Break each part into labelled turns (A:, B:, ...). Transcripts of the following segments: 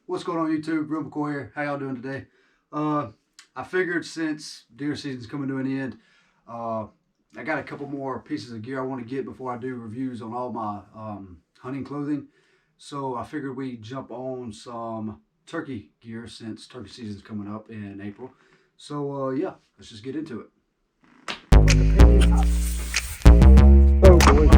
A: What's going on YouTube? Real McCoy here. How y'all doing today? I figured since deer season's coming to an end, I got a couple more pieces of gear I want to get before I do reviews on all my hunting clothing. So I figured we jump on some turkey gear since turkey season's coming up in April. So yeah, let's just get into it. Oh boy.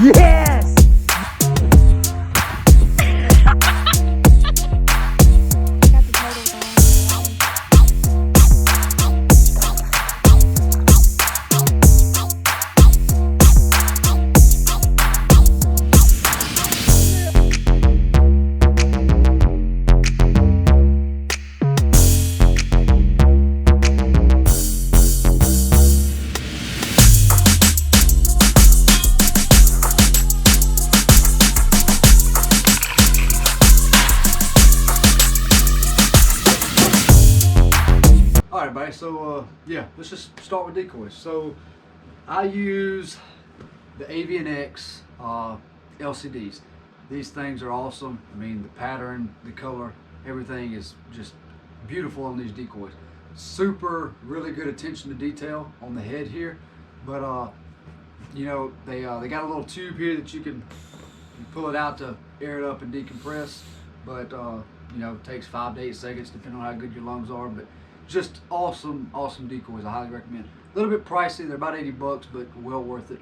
A: Yes! Alright, everybody, so yeah, let's just start with decoys. So I use the AVNX LCDs. These things are awesome. I mean, the pattern, the color, everything is just beautiful on these decoys. Super, really good attention to detail on the head here. But you know, they got a little tube here that you pull it out to air it up and decompress. But you know, it takes 5 to 8 seconds depending on how good your lungs are. But just awesome decoys. I highly recommend. A little bit pricey. They're about 80 bucks, but well worth it.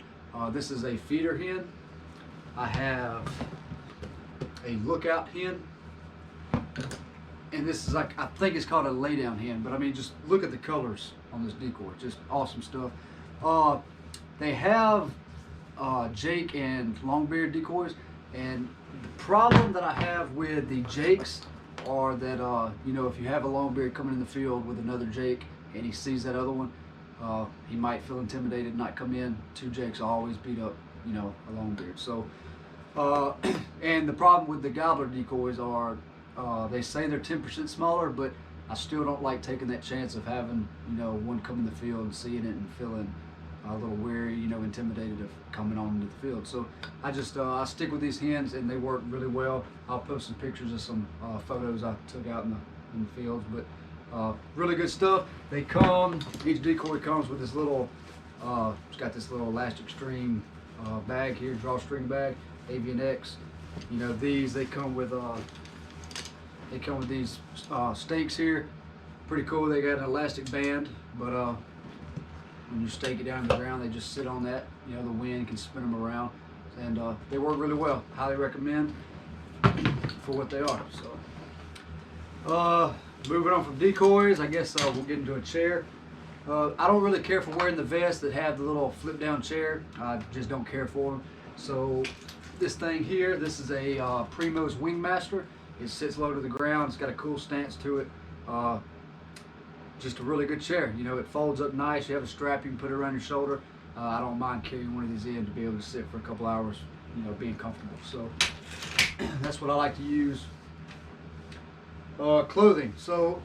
A: This is a feeder hen. I have a lookout hen, and this is like, I think it's called a laydown hen, but I mean, just look at the colors on this decoy. Just awesome stuff. They have Jake and Longbeard decoys, and the problem that I have with the Jakes are that you know, if you have a longbeard coming in the field with another Jake and he sees that other one, he might feel intimidated, not come in. Two Jakes always beat up, you know, a longbeard. So and the problem with the gobbler decoys are they say they're 10% smaller, but I still don't like taking that chance of having, you know, one come in the field and seeing it and feeling a little weary, you know, intimidated of coming on into the field. So I just I stick with these hens, and they work really well. I'll post some pictures of some photos I took out in the fields, but really good stuff. They come, each decoy comes with this little it's got this little elastic string bag here, drawstring bag, AVNX. You know, these they come with these stakes here. Pretty cool. They got an elastic band, but when you stake it down to the ground, they just sit on that. You know, the wind can spin them around, and they work really well. Highly recommend for what they are. So, moving on from decoys, I guess we'll get into a chair. I don't really care for wearing the vests that have the little flip-down chair. I just don't care for them. So, this thing here, this is a Primo's Wingmaster. It sits low to the ground. It's got a cool stance to it. Just a really good chair. You know, it folds up nice. You have a strap you can put it around your shoulder. I don't mind carrying one of these in to be able to sit for a couple hours, you know, being comfortable. So that's what I like to use. Clothing. So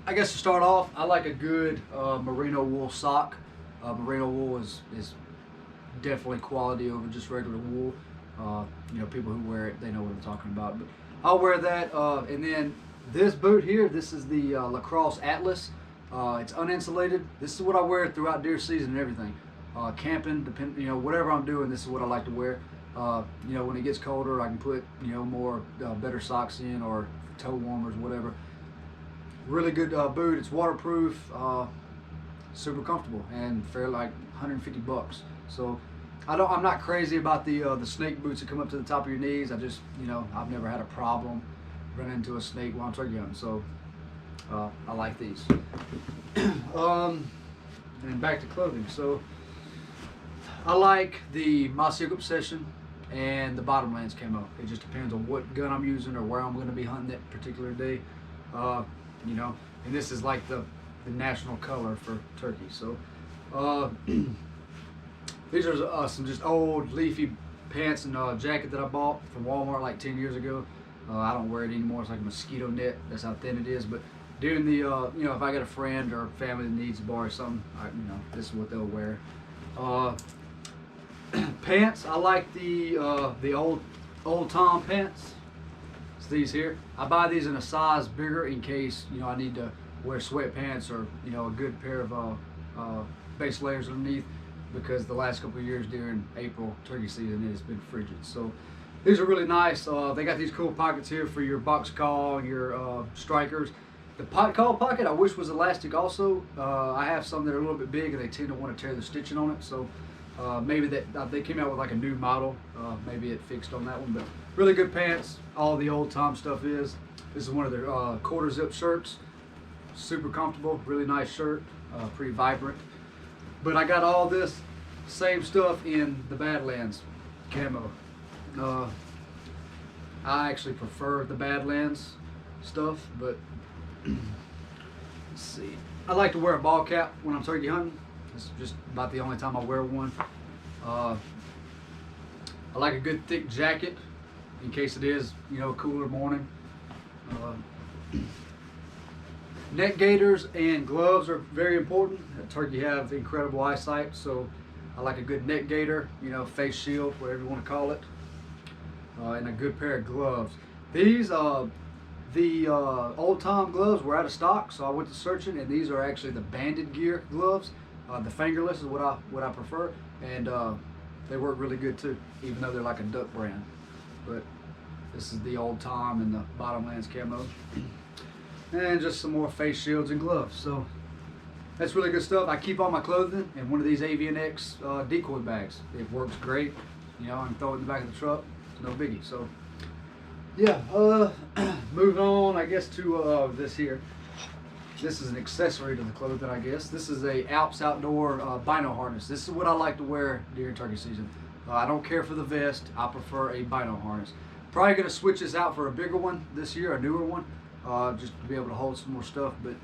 A: I guess to start off, I like a good merino wool sock. Merino wool is definitely quality over just regular wool. You know, people who wear it, they know what I'm talking about. But I'll wear that. And then this boot here, this is the Lacrosse Atlas. It's uninsulated. This is what I wear throughout deer season and everything. Camping, you know, whatever I'm doing, this is what I like to wear. You know, when it gets colder, I can put, you know, more better socks in, or toe warmers, whatever. Really good boot. It's waterproof, super comfortable, and fair, like 150 bucks. So I'm not crazy about the snake boots that come up to the top of your knees. I just, you know, I've never had a problem running into a snake while I'm turkey hunting. So I like these. And back to clothing. So I like the Mossy Oak Obsession and the Bottomlands camo. It just depends on what gun I'm using or where I'm going to be hunting that particular day. You know, and this is like the national color for turkey. So these are some just old leafy pants and jacket that I bought from Walmart like 10 years ago. I don't wear it anymore. It's like a mosquito net. That's how thin it is. But during the, you know, if I got a friend or family that needs to borrow something, this is what they'll wear. Pants, I like the old Tom pants. It's these here. I buy these in a size bigger in case I need to wear sweatpants or a good pair of base layers underneath, because the last couple of years during April turkey season it has been frigid. So these are really nice. They got these cool pockets here for your box call, your strikers. The call pocket I wish was elastic also. I have some that are a little bit big and they tend to want to tear the stitching on it. So maybe that they came out with like a new model. Maybe it fixed on that one. But really good pants. All the old Tom stuff is. This is one of their quarter zip shirts. Super comfortable. Really nice shirt. Pretty vibrant. But I got all this same stuff in the Badlands camo. I actually prefer the Badlands stuff, but let's see. I like to wear a ball cap when I'm turkey hunting. It's just about the only time I wear one. I like a good thick jacket in case it is, a cooler morning. Neck gaiters and gloves are very important. Turkey have incredible eyesight, so I like a good neck gaiter, face shield, whatever you want to call it, and a good pair of gloves. These the old Tom gloves were out of stock, so I went to searching, and these are actually the banded gear gloves. The fingerless is what I prefer, and they work really good too, even though they're like a duck brand. But this is the old Tom and the Bottomlands camo, and just some more face shields and gloves. So that's really good stuff. I keep all my clothing in one of these AVNX decoy bags. It works great. I can throw it in the back of the truck. It's no biggie. So yeah, moving on, I guess, to this here. This is an accessory to the clothing, I guess. This is a Alps Outdoor bino harness. This is what I like to wear during turkey season. I don't care for the vest. I prefer a bino harness. Probably going to switch this out for a bigger one this year, a newer one, just to be able to hold some more stuff. But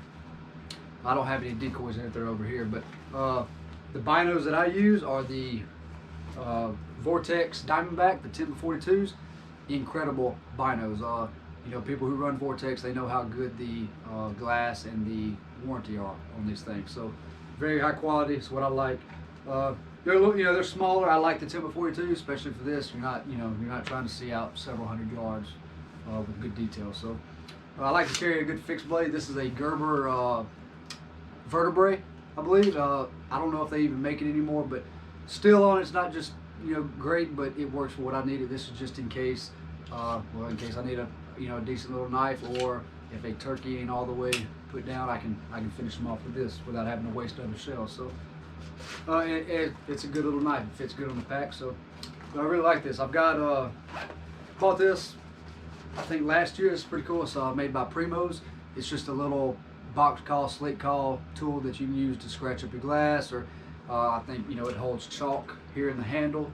A: I don't have any decoys in it. They're over here. But the binos that I use are the Vortex Diamondback, the 10x42s. Incredible binos. People who run Vortex, they know how good the glass and the warranty are on these things. So very high quality. It's what I like. They're a little, they're smaller. I like the 10x42, especially for this. You're not trying to see out several hundred yards with good detail. So I like to carry a good fixed blade. This is a Gerber vertebrae, I believe. I don't know if they even make it anymore, but still on it's not just great, but it works for what I needed. This is just in case, in case I need a decent little knife, or if a turkey ain't all the way put down, I can finish them off with this without having to waste other shells. So it's a good little knife. It fits good on the pack. So I really like this. I've got bought this I think last year. It's pretty cool. It's made by Primos. It's just a little box call, slate call tool that you can use to scratch up your glass, or I think it holds chalk here in the handle,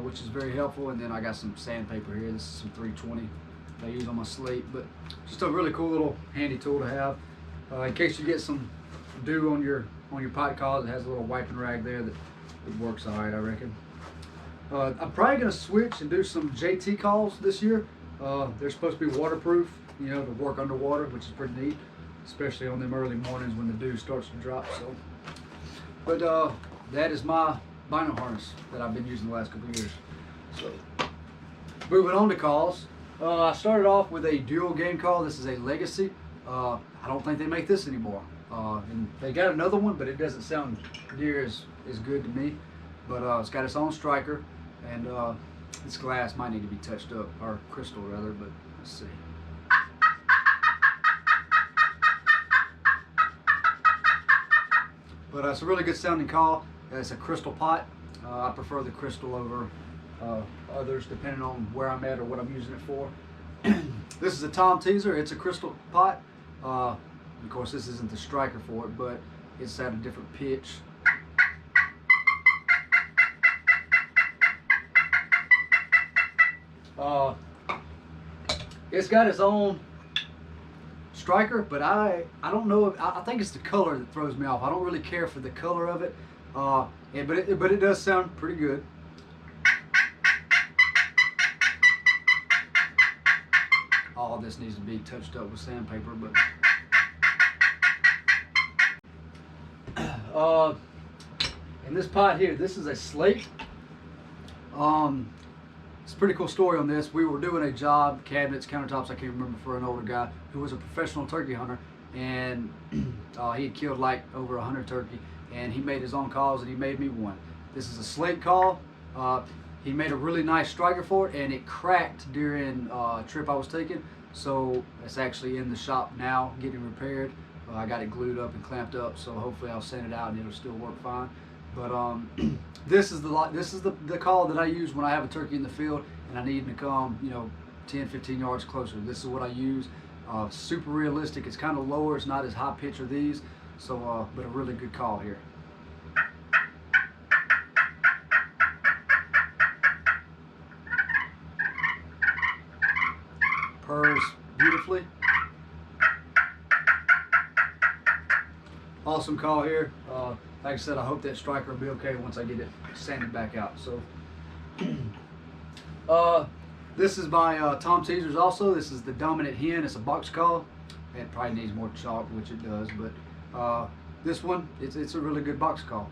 A: which is very helpful. And then I got some sandpaper here. This is some 320 I use on my slate, but just a really cool little handy tool to have in case you get some dew on your pot calls. It has a little wiping rag there that it works all right, I reckon. I'm probably going to switch and do some JT calls this year. They're supposed to be waterproof, to work underwater, which is pretty neat, especially on them early mornings when the dew starts to drop. So, but that is my bino harness that I've been using the last couple of years. So moving on to calls. I started off with a dual game call. This is a Legacy. I don't think they make this anymore. And they got another one, but it doesn't sound near as good to me. But it's got its own striker, and this glass might need to be touched up, or crystal rather, but let's see. But it's a really good sounding call. It's a crystal pot. I prefer the crystal over others depending on where I'm at or what I'm using it for. This is a Tom teaser. It's a crystal pot. Of course, this isn't the striker for it, but it's at a different pitch. It's got its own striker, but I don't know. I think it's the color that throws me off. I don't really care for the color of it, but it does sound pretty good. All this needs to be touched up with sandpaper, but and And this pot here, this is a slate. It's a pretty cool story on this. We were doing a job, cabinets, countertops, I can't remember, for an older guy who was a professional turkey hunter, and he had killed like over 100 turkey, and he made his own calls, and he made me one. This is a slate call. He made a really nice striker for it, and it cracked during a trip I was taking, so it's actually in the shop now getting repaired. I got it glued up and clamped up, so hopefully I'll send it out and it'll still work fine. But this is the call that I use when I have a turkey in the field and I need him to come, 10-15 yards closer. This is what I use. Super realistic. It's kind of lower. It's not as high pitch as these. So, but a really good call here. Purrs beautifully. Awesome call here. Like I said, I hope that striker will be okay once I get it sanded back out. So, this is by Tom Teasers also. This is the Dominant Hen. It's a box call. It probably needs more chalk, which it does, but this one, it's a really good box call.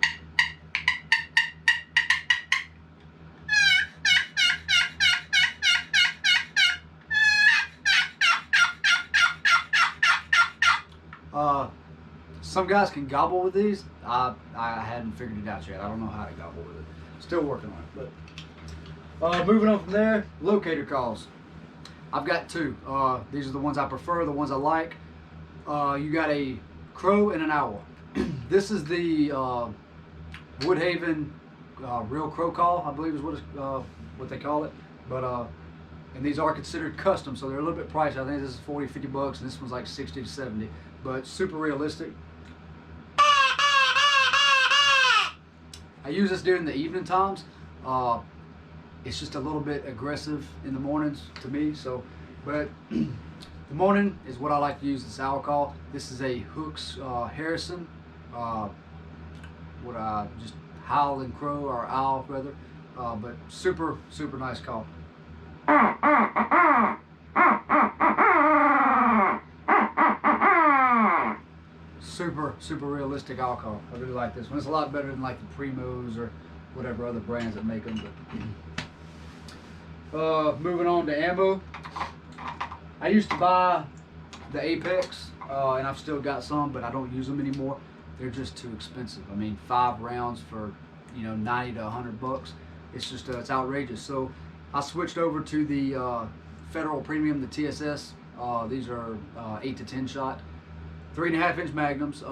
A: Some guys can gobble with these. I hadn't figured it out yet. I don't know how to gobble with it. Still working on it. But moving on from there, locator calls. I've got two. These are the ones I prefer, the ones I like. You got a crow and an owl. This is the Woodhaven real crow call, I believe is what they call it. But and these are considered custom, so they're a little bit pricey. I think this is 40-50 bucks, and this one's like 60 to 70. But super realistic. I use this during the evening times. It's just a little bit aggressive in the mornings to me. So, but the morning is what I like to use this owl call. This is a Hooks Harrison. Just howling crow or owl rather. But super nice call. Super realistic owl call. I really like this one. It's a lot better than like the Primos or whatever other brands that make them. But moving on to ammo. I used to buy the Apex, and I've still got some, but I don't use them anymore. They're just too expensive. I mean, 5 rounds for 90 to 100 bucks. It's just it's outrageous. So I switched over to the Federal Premium, the TSS. These are 8 to 10 shot. 3.5-inch magnums,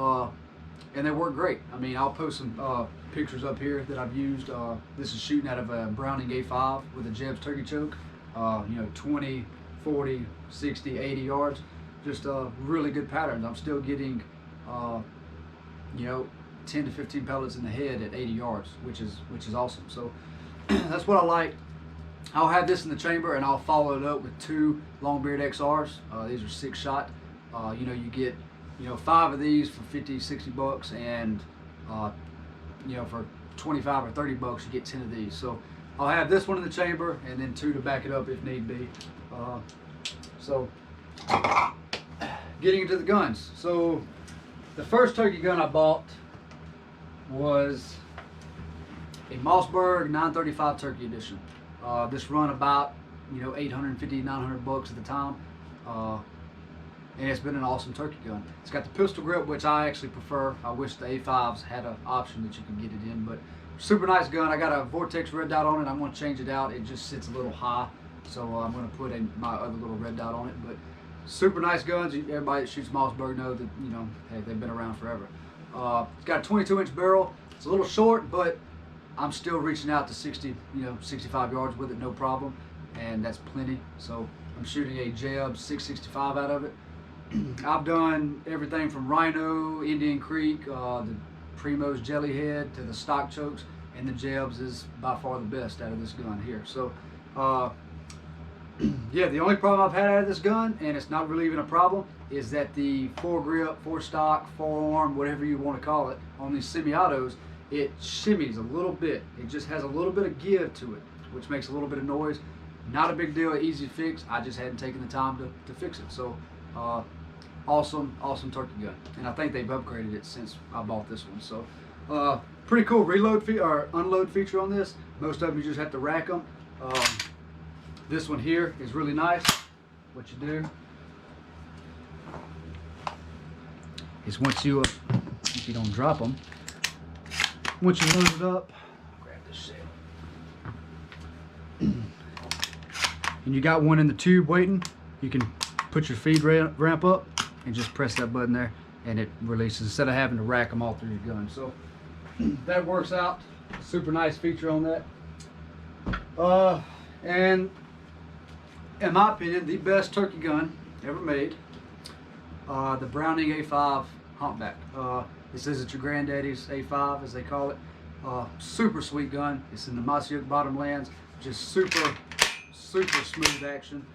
A: and they work great. I mean, I'll post some pictures up here that I've used. This is shooting out of a Browning A5 with a Jeb's turkey choke. 20, 40, 60, 80 yards. Just really good patterns. I'm still getting, 10 to 15 pellets in the head at 80 yards, which is awesome. So that's what I like. I'll have this in the chamber, and I'll follow it up with 2 Longbeard XRs. These are 6 shot. You get 5 of these for 50, 60 bucks, and for 25 or 30 bucks you get 10 of these. So I'll have this one in the chamber and then 2 to back it up if need be. So getting into the guns. So the first turkey gun I bought was a Mossberg 935 Turkey Edition. This run about 850, 900 bucks at the time. And it's been an awesome turkey gun. It's got the pistol grip, which I actually prefer. I wish the A5s had an option that you could get it in, but super nice gun. I got a Vortex red dot on it. I'm going to change it out. It just sits a little high, so I'm going to put my other little red dot on it. But super nice guns. Everybody that shoots Mossberg know that hey, they've been around forever. It's got a 22-inch barrel. It's a little short, but I'm still reaching out to 60, 65 yards with it, no problem, and that's plenty. So I'm shooting a Jeb 665 out of it. I've done everything from Rhino, Indian Creek, the Primo's Jellyhead to the stock chokes, and the Jebs is by far the best out of this gun here. So, yeah, the only problem I've had out of this gun, and it's not really even a problem, is that the foregrip, forestock, forearm, whatever you want to call it, on these semi-autos, it shimmies a little bit. It just has a little bit of give to it, which makes a little bit of noise. Not a big deal, easy to fix. I just hadn't taken the time to fix it. So, awesome turkey gun, and I think they've upgraded it since I bought this one. So Pretty cool reload or unload feature on this. Most of them you just have to rack them. This one here is really nice. What you do is once you, if you don't drop them, once you load it up, grab this shit, and you got one in the tube waiting, you can put your feed ramp up and just press that button there, and it releases instead of having to rack them all through your gun. So that works out. Super nice feature on that. And in my opinion, the best turkey gun ever made, the Browning A5 Humpback. This isn't your granddaddy's A5 as they call it. Super sweet gun. It's in the Mossy Oak bottomlands. Just super smooth action.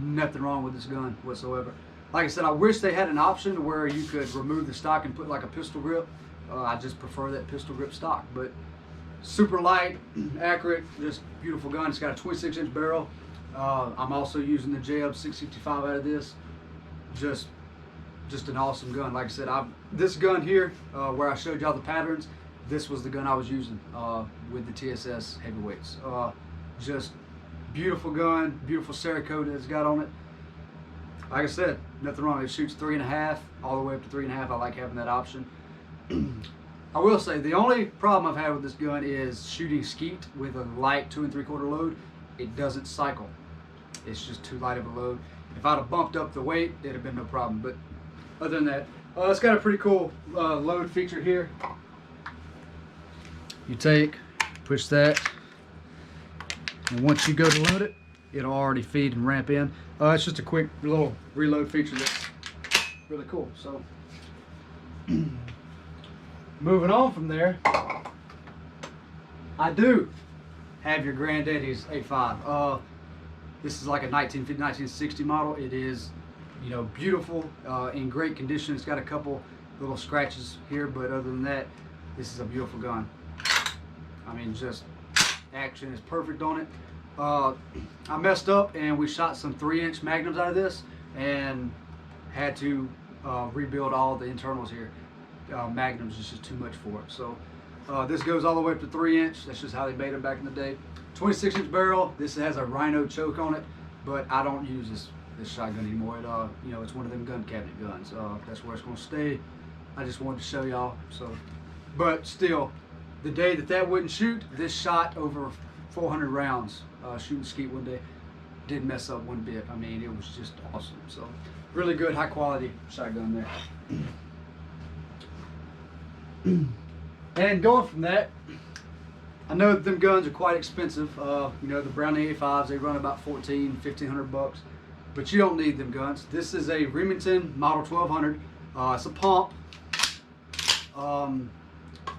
A: Nothing wrong with this gun whatsoever. Like I said, I wish they had an option where you could remove the stock and put like a pistol grip. I just prefer that pistol grip stock, but super light, accurate, just beautiful gun. It's got a 26-inch barrel. I'm also using the JUB 665 out of this. Just an awesome gun. Like I said, this gun here, where I showed y'all the patterns, this was the gun I was using with the TSS heavyweights. Just beautiful gun, beautiful Cerakote it's got on it. Like I said, nothing wrong. It shoots 3.5 all the way up to 3.5. I like having that option. I will say the only problem I've had with this gun is shooting skeet with a light 2 3/4 load. It doesn't cycle. It's just too light of a load. If I'd have bumped up the weight, it'd have been no problem. But other than that, it's got a pretty cool load feature here. You push that, and once you go to load it, it'll already feed and ramp in. It's just a quick little reload feature that's really cool. So moving on from there, I do have your granddaddy's A5. This is like a 1960 model. It is, you know, beautiful, in great condition. It's got a couple little scratches here, but other than that, this is a beautiful gun. I mean, just action is perfect on it. I messed up and we shot some 3-inch magnums out of this and had to rebuild all the internals here. Magnums is just too much for it. So this goes all the way up to 3-inch. That's just how they made them back in the day. 26-inch barrel. This has a rhino choke on it, but I don't use this shotgun anymore. You know, it's one of them gun cabinet guns. That's where it's going to stay. I just wanted to show y'all. So, but still, the day that wouldn't shoot, this shot over 400 rounds shooting skeet one day. Didn't mess up one bit. I mean, it was just awesome. So, really good, high quality shotgun there. And going from that, I know that them guns are quite expensive. You know, the Browning A5s, they run about $1,500 bucks, but you don't need them guns. This is a Remington Model 1200. It's a pump.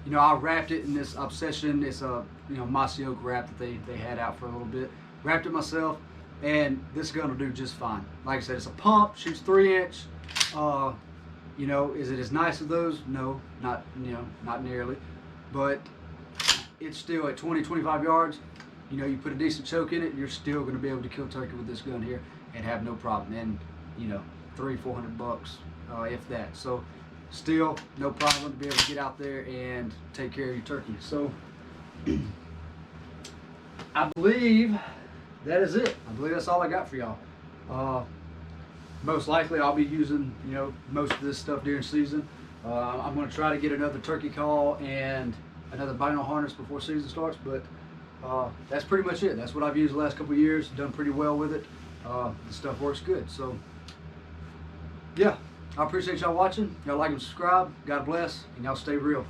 A: You know, I wrapped it in this Obsession. It's a, you know, Mossy Oak wrap that they had out for a little bit. Wrapped it myself, and this gun will do just fine. Like I said, it's a pump, shoots 3-inch. You know, is it as nice as those? No, not, you know, not nearly. But it's still at 20-25 yards. You know, you put a decent choke in it, you're still going to be able to kill turkey with this gun here and have no problem. And, you know, $300-400 bucks, if that. So still no problem to be able to get out there and take care of your turkey. So I believe that is it. I believe that's all I got for y'all. Most likely I'll be using, you know, most of this stuff during season. I'm going to try to get another turkey call and another vinyl harness before season starts, but that's pretty much it. That's what I've used the last couple of years. Done pretty well with it. The stuff works good. So yeah, I appreciate y'all watching. Y'all like and subscribe. God bless, and y'all stay real.